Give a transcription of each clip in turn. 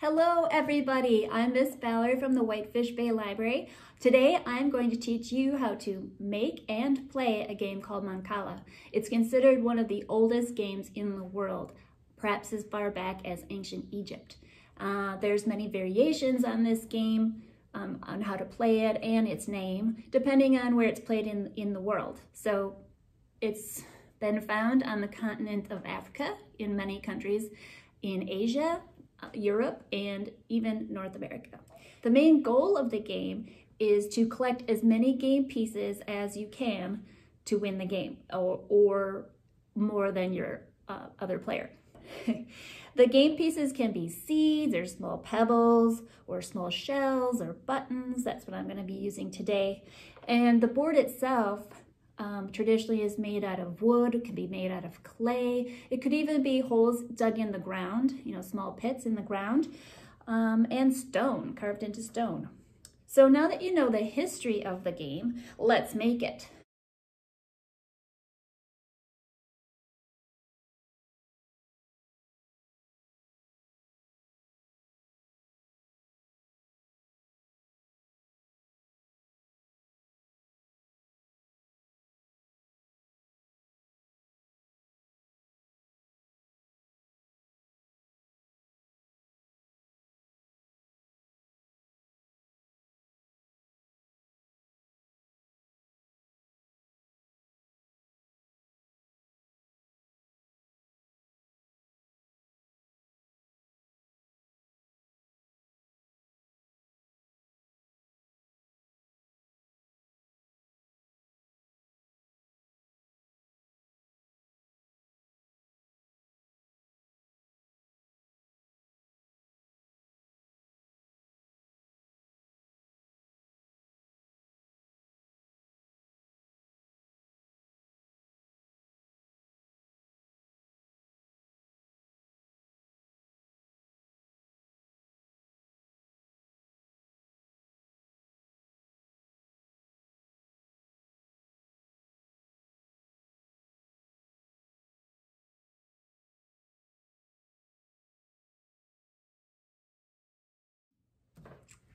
Hello everybody, I'm Miss Valerie from the Whitefish Bay Library. Today I'm going to teach you how to make and play a game called Mancala. It's considered one of the oldest games in the world, perhaps as far back as ancient Egypt. There's many variations on this game, on how to play it and its name, depending on where it's played in the world. So it's been found on the continent of Africa, in many countries in Asia, Europe, and even North America. The main goal of the game is to collect as many game pieces as you can to win the game, or more than your other player. The game pieces can be seeds, or small pebbles, or small shells, or buttons. That's what I'm going to be using today. And the board itself traditionally is made out of wood. It can be made out of clay. It could even be holes dug in the ground, small pits in the ground, and stone, carved into stone. So now that you know the history of the game, let's make it.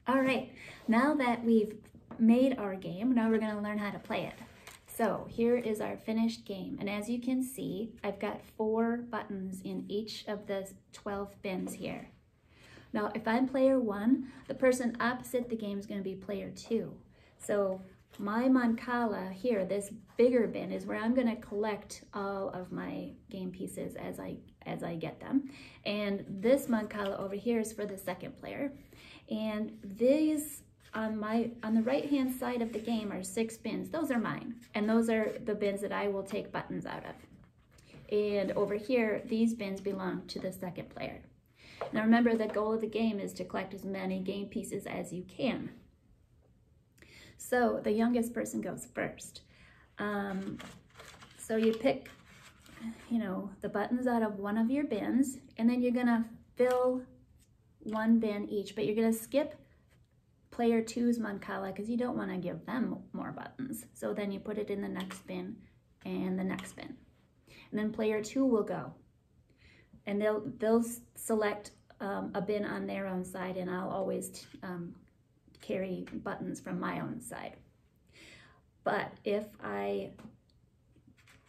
All right, now that we've made our game, now we're going to learn how to play it. So here is our finished game. And as you can see, I've got 4 buttons in each of the 12 bins here. Now, if I'm player 1, the person opposite the game is going to be player 2. So my Mancala here, this bigger bin, is where I'm going to collect all of my game pieces as I get them. And this Mancala over here is for the second player. And these on the right hand side of the game are 6 bins. Those are mine, and those are the bins that I will take buttons out of. And over here, these bins belong to the second player. Now remember, the goal of the game is to collect as many game pieces as you can. So the youngest person goes first. So you pick, the buttons out of one of your bins, and then you're gonna fill 1 bin each, but you're gonna skip player 2's Mancala because you don't want to give them more buttons. So then you put it in the next bin and the next bin. And then player 2 will go. And they'll select a bin on their own side, and I'll always carry buttons from my own side. But if I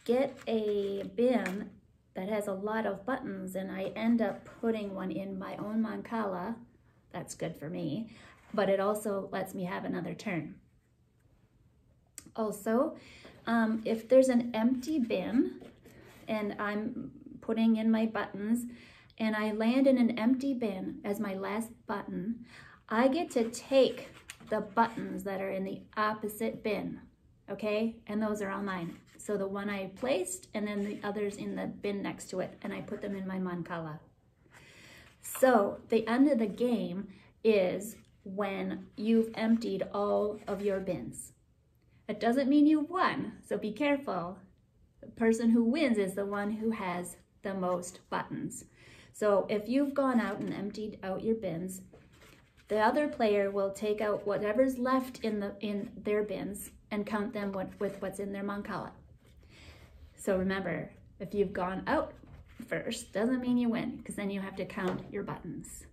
get a bin that has a lot of buttons and I end up putting one in my own Mancala, that's good for me, but it also lets me have another turn. Also, if there's an empty bin and I'm putting in my buttons and I land in an empty bin as my last button, I get to take the buttons that are in the opposite bin, okay? And those are all mine. So the one I placed, and then the others in the bin next to it, and I put them in my Mancala. So the end of the game is when you've emptied all of your bins. It doesn't mean you won, so be careful. The person who wins is the one who has the most buttons. So if you've gone out and emptied out your bins, the other player will take out whatever's left in their bins and count them with what's in their Mancala. So remember, if you've gone out first, doesn't mean you win, because then you have to count your buttons.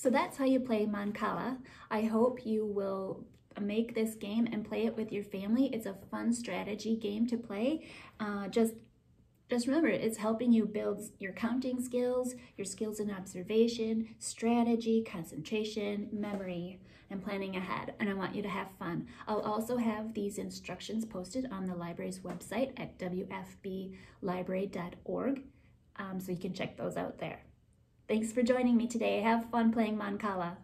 So that's how you play Mancala. I hope you will make this game and play it with your family. It's a fun strategy game to play. Just remember, it's helping you build your counting skills, your skills in observation, strategy, concentration, memory, and planning ahead. And I want you to have fun. I'll also have these instructions posted on the library's website at wfblibrary.org, so you can check those out there. Thanks for joining me today. Have fun playing Mancala.